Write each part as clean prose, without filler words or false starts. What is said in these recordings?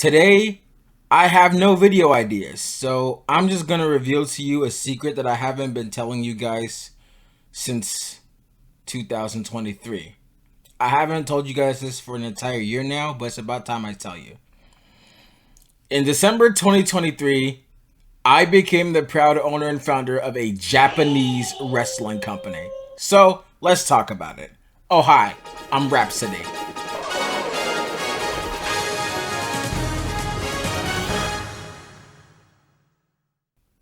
Today, I have no video ideas, so I'm just gonna reveal to you a secret that I haven't been telling you guys since 2023. I haven't told you guys this for an entire year now, but it's about time I tell you. In December 2023, I became the proud owner and founder of a Japanese wrestling company. So, let's talk about it. Oh, hi, I'm Rhapsody.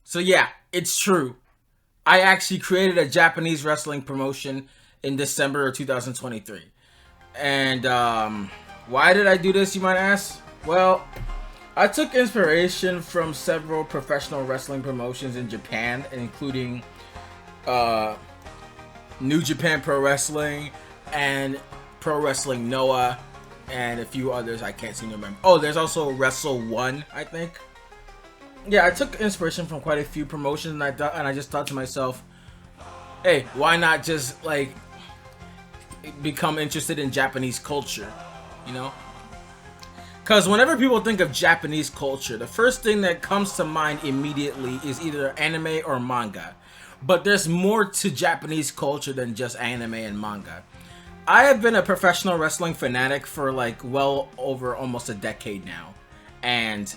So yeah, it's true. I actually created a Japanese wrestling promotion in December of 2023. And why did I do this, you might ask? Well, I took inspiration from several professional wrestling promotions in Japan, including New Japan Pro Wrestling and Pro Wrestling Noah, and a few others I can't seem to remember. Oh, there's also Wrestle One, I think. Yeah, I took inspiration from quite a few promotions, and I just thought to myself, hey, why not just like become interested in Japanese culture, you know? Because whenever people think of Japanese culture, the first thing that comes to mind immediately is either anime or manga. But there's more to Japanese culture than just anime and manga. I have been a professional wrestling fanatic for like well over almost a decade now, and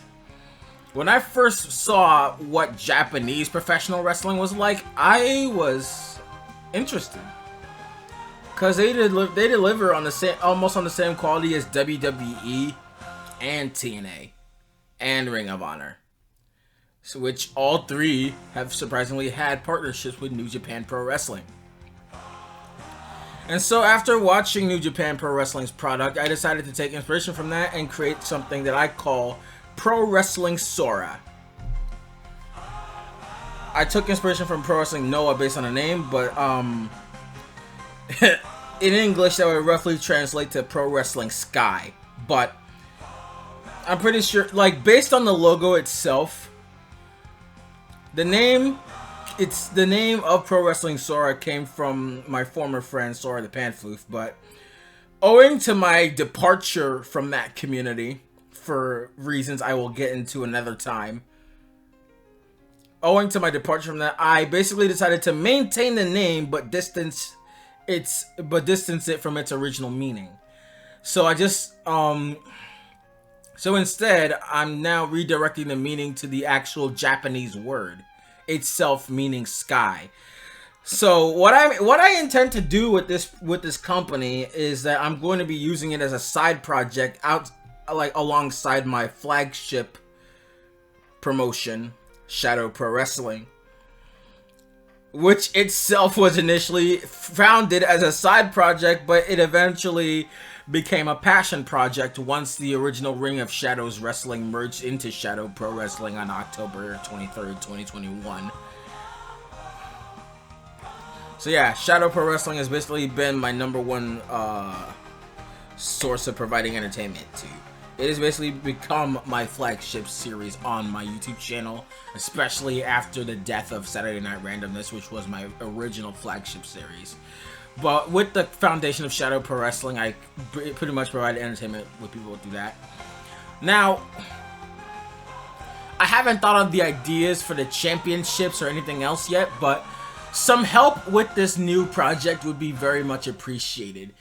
when I first saw what Japanese professional wrestling was like, I was interested. Cause they deliver on the same, almost on the same quality as WWE and TNA and Ring of Honor. So which all three have surprisingly had partnerships with New Japan Pro Wrestling. And so after watching New Japan Pro Wrestling's product, I decided to take inspiration from that and create something that I call Pro-Wrestling SORA. I took inspiration from Pro Wrestling Noah based on the name, but in English that would roughly translate to Pro Wrestling Sky. But I'm pretty sure, like, based on the logo itself, the name of Pro Wrestling SORA came from my former friend Sora the Panfloof, but owing to my departure from that community, for reasons I will get into another time. Owing to my departure from that, I basically decided to maintain the name but distance it from its original meaning. So I just so instead I'm now redirecting the meaning to the actual Japanese word itself, meaning sky. So what I intend to do with this company is that I'm going to be using it as a side project alongside my flagship promotion, Shadow Pro Wrestling, which itself was initially founded as a side project, but it eventually became a passion project once the original Ring of Shadows Wrestling merged into Shadow Pro Wrestling on October 23rd, 2021. So yeah, Shadow Pro Wrestling has basically been my number one source of providing entertainment to. It has basically become my flagship series on my YouTube channel, especially after the death of Saturday Night Randomness, which was my original flagship series. But with the foundation of Shadow Pro Wrestling, I pretty much provide entertainment with people through that. Now, I haven't thought of the ideas for the championships or anything else yet, but some help with this new project would be very much appreciated.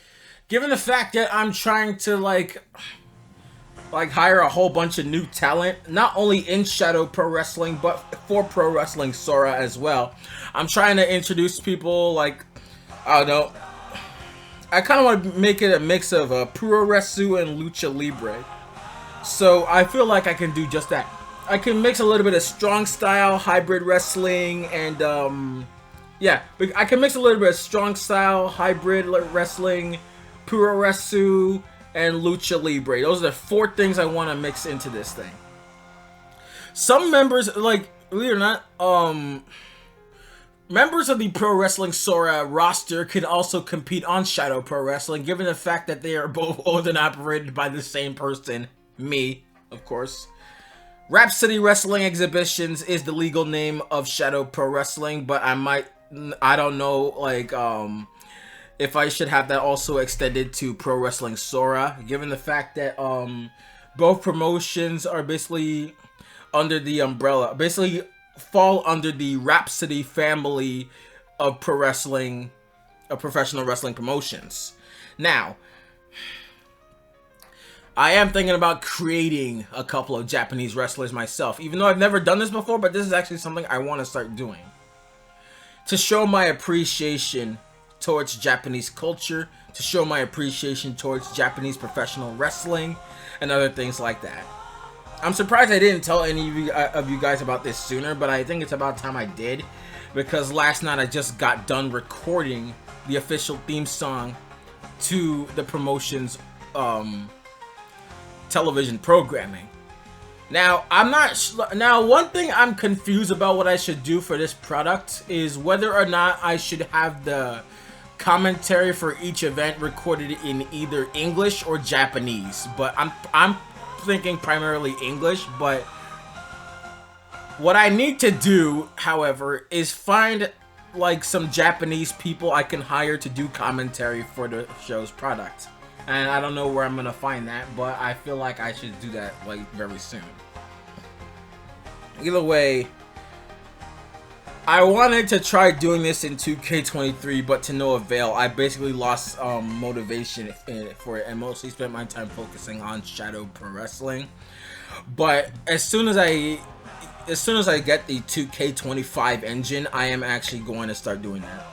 Given the fact that I'm trying to like hire a whole bunch of new talent, not only in Shadow Pro Wrestling, but for Pro Wrestling SORA as well. I'm trying to introduce people like, I don't know, I kind of want to make it a mix of puroresu and lucha libre. So I feel like I can do just that. I can mix a little bit of strong style, hybrid wrestling, and yeah, I can mix a little bit of strong style, hybrid wrestling, puroresu, and lucha libre. Those are the four things I want to mix into this thing. Some members, like, believe it or not, members of the Pro Wrestling SORA roster could also compete on Shadow Pro Wrestling, given the fact that they are both owned and operated by the same person, me, of course. Rhapsody Wrestling Exhibitions is the legal name of Shadow Pro Wrestling, but I don't know, like, if I should have that also extended to Pro Wrestling SORA, given the fact that both promotions are basically under the umbrella, basically fall under the Rhapsody family of professional wrestling promotions. Now, I am thinking about creating a couple of Japanese wrestlers myself, even though I've never done this before, but this is actually something I want to start doing. To show my appreciation towards Japanese culture, to show my appreciation towards Japanese professional wrestling, and other things like that. I'm surprised I didn't tell any of you guys about this sooner, but I think it's about time I did, because last night I just got done recording the official theme song to the promotion's television programming. Now, one thing I'm confused about what I should do for this product is whether or not I should have the commentary for each event recorded in either English or Japanese. But I'm thinking primarily English, but what I need to do, however, is find like some Japanese people I can hire to do commentary for the show's product. And I don't know where I'm gonna find that, but I feel like I should do that like very soon. Either way, I wanted to try doing this in 2K23, but to no avail. I basically lost motivation for it and mostly spent my time focusing on Shadow Pro Wrestling. But as soon as I get the 2K25 engine, I am actually going to start doing that.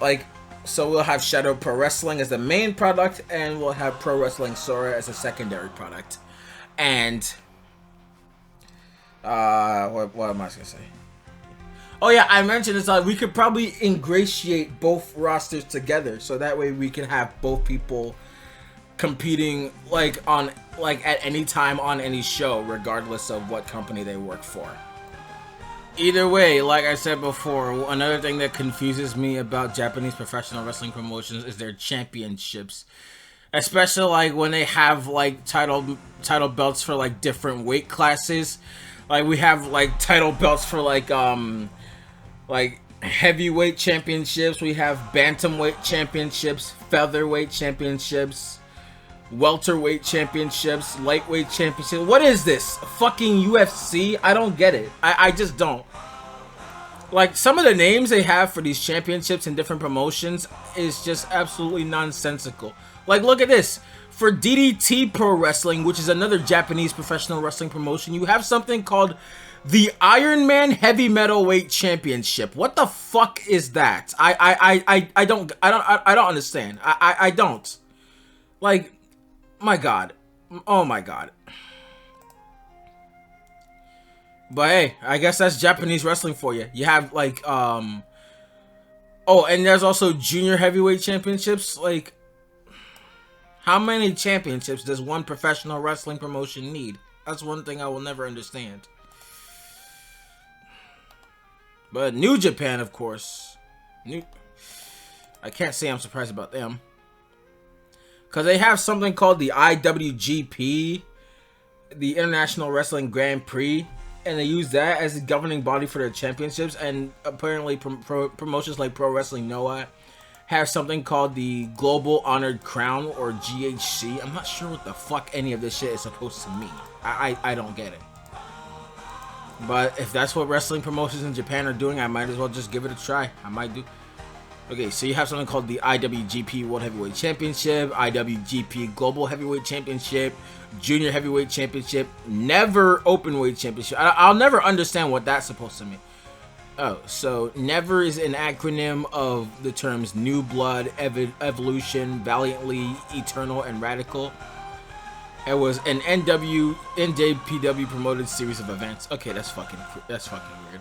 Like, so we'll have Shadow Pro Wrestling as the main product, and we'll have Pro-Wrestling SORA as a secondary product. And what am I gonna say? Oh yeah, I mentioned this. We could probably ingratiate both rosters together, so that way we can have both people competing at any time on any show, regardless of what company they work for. Either way, like I said before, another thing that confuses me about Japanese professional wrestling promotions is their championships. Especially like when they have like title belts for like different weight classes. Like we have like title belts for like heavyweight championships, we have bantamweight championships, featherweight championships, welterweight championships, lightweight championships. What is this? Fucking UFC? I don't get it. I just don't. Like, some of the names they have for these championships in different promotions is just absolutely nonsensical. Like, look at this. For DDT Pro Wrestling, which is another Japanese professional wrestling promotion, you have something called the Iron Man Heavy Metalweight Championship. What the fuck is that? I don't understand. I don't. Like, my god. Oh my god. But hey, I guess that's Japanese wrestling for you. You have like oh, and there's also junior heavyweight championships. Like, how many championships does one professional wrestling promotion need? That's one thing I will never understand. But New Japan, of course. I can't say I'm surprised about them. Because they have something called the IWGP, the International Wrestling Grand Prix, and they use that as the governing body for their championships. And apparently promotions like Pro Wrestling Noah have something called the Global Honored Crown, or GHC. I'm not sure what the fuck any of this shit is supposed to mean. I don't get it. But if that's what wrestling promotions in Japan are doing, I might as well just give it a try. I might do. Okay, so you have something called the IWGP World Heavyweight Championship, IWGP Global Heavyweight Championship, Junior Heavyweight Championship, Never Openweight Championship. I'll never understand what that's supposed to mean. Oh, so Never is an acronym of the terms New Blood, Evolution, Valiantly, Eternal, and Radical. It was an NJPW promoted series of events. Okay, that's fucking weird.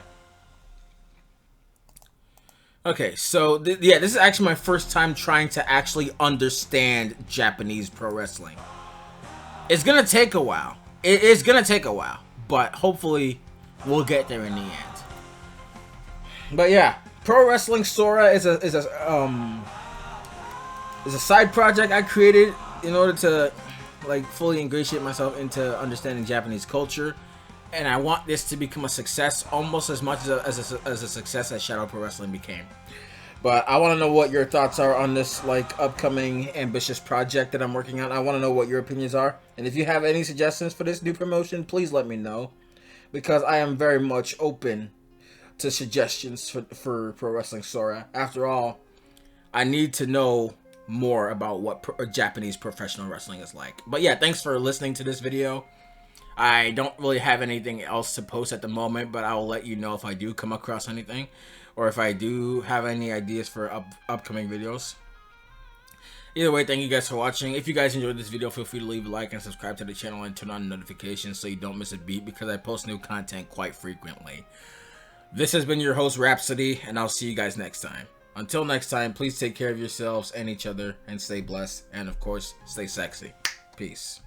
Okay, so yeah, this is actually my first time trying to actually understand Japanese pro wrestling. It's gonna take a while. It is gonna take a while, but hopefully we'll get there in the end. But yeah, Pro-Wrestling SORA is a side project I created in order to like fully ingratiate myself into understanding Japanese culture, and I want this to become a success almost as much as a success as Shadow Pro Wrestling became. But I want to know what your thoughts are on this like upcoming ambitious project that I'm working on. I want to know what your opinions are, and if you have any suggestions for this new promotion, please let me know, because I am very much open to suggestions for Pro Wrestling SORA. After all, I need to know more about what Japanese professional wrestling is like. But yeah, thanks for listening to this video. I don't really have anything else to post at the moment, but I will let you know if I do come across anything, or if I do have any ideas for upcoming videos. Either way, thank you guys for watching. If you guys enjoyed this video, feel free to leave a like and subscribe to the channel and turn on notifications so you don't miss a beat, because I post new content quite frequently. This has been your host, Rhapsody, and I'll see you guys next time. Until next time, please take care of yourselves and each other, and stay blessed, and of course, stay sexy. Peace.